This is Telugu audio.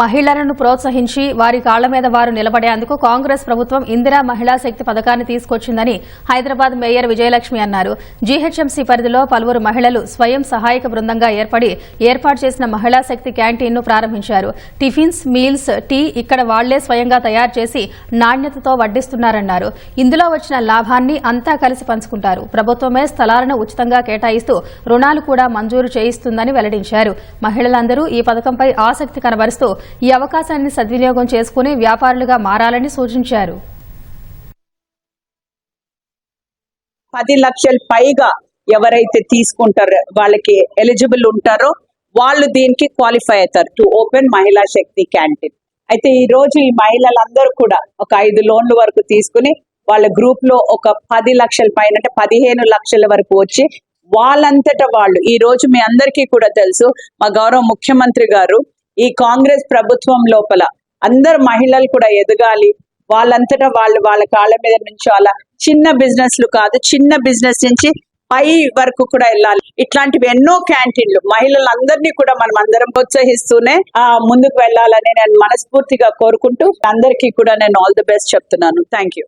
మహిళలను ప్రోత్సహించి వారి కాళ్ల మీద వారు నిలబడేందుకు కాంగ్రెస్ ప్రభుత్వం ఇందిరా మహిళా శక్తి పథకాన్ని తీసుకొచ్చిందని హైదరాబాద్ మేయర్ విజయలక్ష్మి అన్నారు. జీహెచ్ఎంసీ పరిధిలో పలువురు మహిళలు స్వయం సహాయక బృందంగా ఏర్పాటు చేసిన మహిళా శక్తి క్యాంటీన్ను ప్రారంభించారు. టిఫిన్స్, మీల్స్, టీ ఇక్కడ వాళ్లే స్వయంగా తయారు చేసి నాణ్యతతో వడ్డిస్తున్నారన్నారు. ఇందులో వచ్చిన లాభాన్ని అంతా కలిసి పంచుకుంటారు. ప్రభుత్వమే స్థలాలను ఉచితంగా కేటాయిస్తూ రుణాలు కూడా మంజూరు చేయిస్తుందని వెల్లడించారు. మహిళలందరూ ఈ పథకంపై ఆసక్తి కనబరుస్తూ ఈ అవకాశాన్ని సద్వినియోగం చేసుకుని వ్యాపారులుగా మారాలని సూచించారు. 10 లక్షల పైగా ఎవరైతే తీసుకుంటారో వాళ్ళకి ఎలిజిబుల్ ఉంటారో వాళ్ళు దీనికి క్వాలిఫై అవుతారు టు ఓపెన్ మహిళా శక్తి క్యాంటీన్. అయితే ఈ రోజు ఈ మహిళలందరూ కూడా ఒక 5 లోన్ల వరకు తీసుకుని వాళ్ళ గ్రూప్ లో ఒక 10 లక్షల పైన అంటే 15 లక్షల వరకు వచ్చి వాళ్ళంతటా వాళ్ళు ఈ రోజు మీ అందరికీ కూడా తెలుసు మా గౌరవ ముఖ్యమంత్రి గారు ఈ కాంగ్రెస్ ప్రభుత్వం లోపల అందరు మహిళలు కూడా ఎదగాలి, వాళ్ళంతటా వాళ్ళ కాళ్ళ మీద నుంచి అలా చిన్న బిజినెస్లు కాదు చిన్న బిజినెస్ నుంచి పై వరకు కూడా వెళ్ళాలి. ఇట్లాంటివి ఎన్నో క్యాంటీన్లు మహిళలందరినీ కూడా మనం అందరం ప్రోత్సహిస్తూనే ముందుకు వెళ్ళాలని నేను మనస్ఫూర్తిగా కోరుకుంటూ అందరికీ కూడా నేను ఆల్ ది బెస్ట్ చెప్తున్నాను. Thank you.